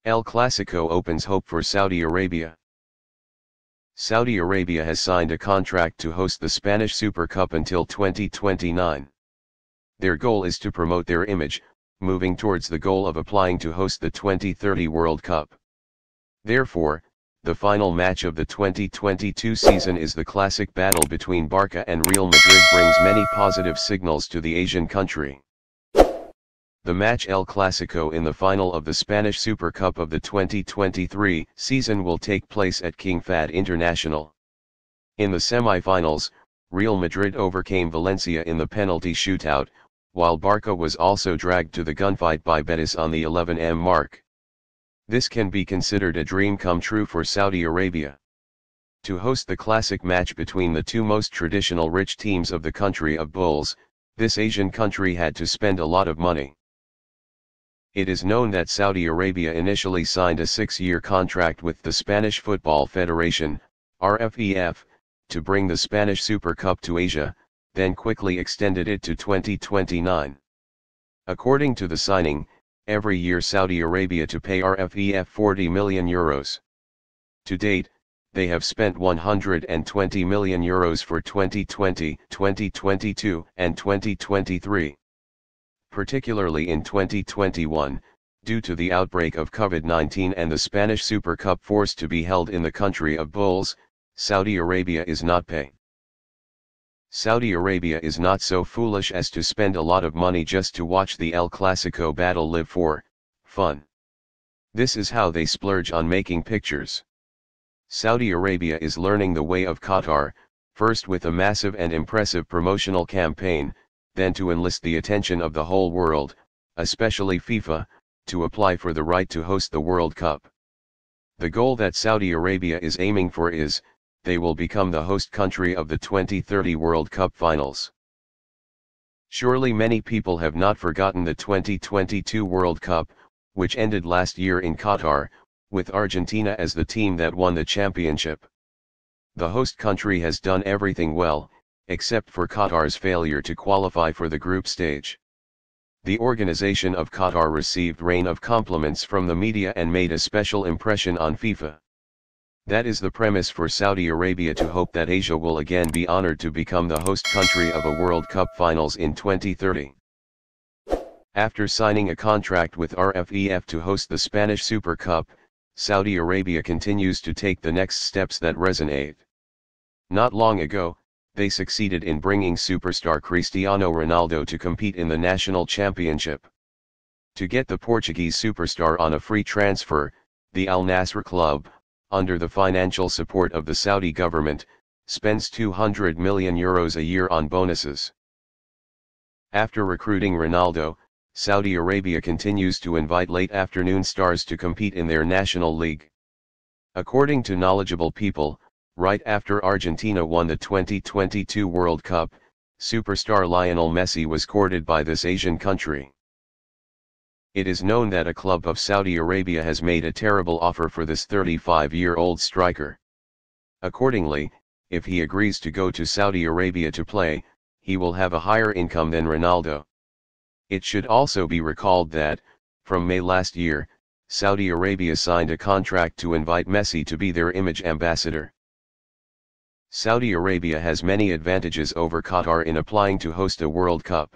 El Clasico opens hope for Saudi Arabia. Saudi Arabia has signed a contract to host the Spanish Super Cup until 2029. Their goal is to promote their image, moving towards the goal of applying to host the 2030 World Cup. Therefore, the final match of the 2022 season is the classic battle between Barca and Real Madrid brings many positive signals to the Asian country. The match El Clasico in the final of the Spanish Super Cup of the 2023 season will take place at King Fahd International. In the semi-finals, Real Madrid overcame Valencia in the penalty shootout, while Barca was also dragged to the gunfight by Betis on the 11m mark. This can be considered a dream come true for Saudi Arabia. To host the classic match between the two most traditional rich teams of the country of bulls, this Asian country had to spend a lot of money. It is known that Saudi Arabia initially signed a 6-year contract with the Spanish Football Federation, RFEF, to bring the Spanish Super Cup to Asia, then quickly extended it to 2029. According to the signing, every year Saudi Arabia to pay RFEF 40 million euros. To date, they have spent 120 million euros for 2020, 2022, and 2023. Particularly in 2021, due to the outbreak of COVID-19 and the Spanish Super Cup forced to be held in the country of bulls, Saudi Arabia is not paying. Saudi Arabia is not so foolish as to spend a lot of money just to watch the El Clasico battle live for fun. This is how they splurge on making pictures. Saudi Arabia is learning the way of Qatar, first with a massive and impressive promotional campaign, then to enlist the attention of the whole world, especially FIFA, to apply for the right to host the World Cup. The goal that Saudi Arabia is aiming for is, they will become the host country of the 2030 World Cup finals. Surely many people have not forgotten the 2022 World Cup, which ended last year in Qatar, with Argentina as the team that won the championship. The host country has done everything well, except for Qatar's failure to qualify for the group stage. The organization of Qatar received rain of compliments from the media and made a special impression on FIFA. That is the premise for Saudi Arabia to hope that Asia will again be honored to become the host country of a World Cup finals in 2030. After signing a contract with RFEF to host the Spanish Super Cup, Saudi Arabia continues to take the next steps that resonate. Not long ago, they succeeded in bringing superstar Cristiano Ronaldo to compete in the national championship. To get the Portuguese superstar on a free transfer, the Al-Nassr club, under the financial support of the Saudi government, spends 200 million euros a year on bonuses. After recruiting Ronaldo, Saudi Arabia continues to invite late afternoon stars to compete in their national league. According to knowledgeable people, right after Argentina won the 2022 World Cup, superstar Lionel Messi was courted by this Asian country. It is known that a club of Saudi Arabia has made a terrible offer for this 35-year-old striker. Accordingly, if he agrees to go to Saudi Arabia to play, he will have a higher income than Ronaldo. It should also be recalled that, from May last year, Saudi Arabia signed a contract to invite Messi to be their image ambassador. Saudi Arabia has many advantages over Qatar in applying to host a World Cup.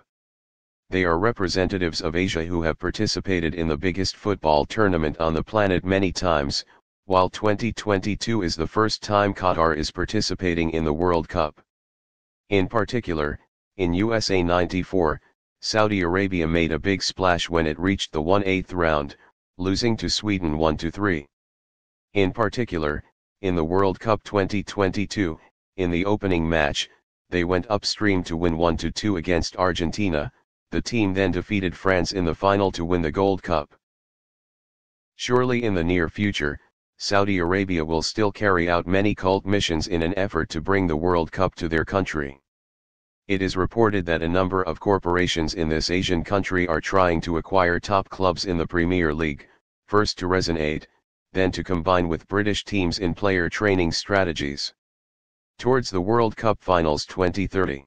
They are representatives of Asia who have participated in the biggest football tournament on the planet many times, while 2022 is the first time Qatar is participating in the World Cup. In particular, in USA 94, Saudi Arabia made a big splash when it reached the 1/8 round, losing to Sweden 1-3. In particular, in the World Cup 2022, in the opening match, they went upstream to win 1-2 against Argentina. The team then defeated France in the final to win the Gold Cup. Surely in the near future, Saudi Arabia will still carry out many cult missions in an effort to bring the World Cup to their country. It is reported that a number of corporations in this Asian country are trying to acquire top clubs in the Premier League, first to resonate, then to combine with British teams in player training strategies towards the World Cup Finals 2030.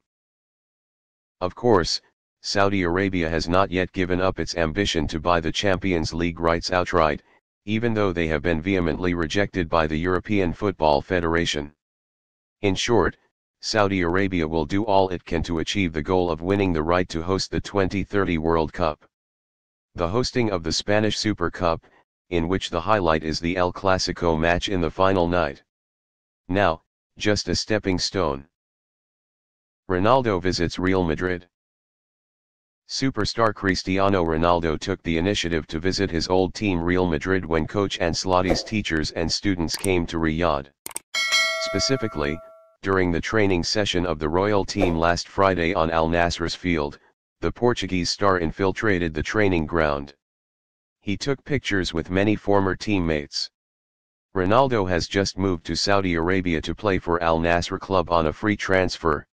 Of course, Saudi Arabia has not yet given up its ambition to buy the Champions League rights outright, even though they have been vehemently rejected by the European Football Federation. In short, Saudi Arabia will do all it can to achieve the goal of winning the right to host the 2030 World Cup. The hosting of the Spanish Super Cup, in which the highlight is the El Clasico match in the final night. Now, just a stepping stone. Ronaldo visits Real Madrid. Superstar Cristiano Ronaldo took the initiative to visit his old team Real Madrid when coach Ancelotti's teachers and students came to Riyadh. Specifically, during the training session of the royal team last Friday on Al-Nassr's field, the Portuguese star infiltrated the training ground. He took pictures with many former teammates. Ronaldo has just moved to Saudi Arabia to play for Al-Nassr club on a free transfer,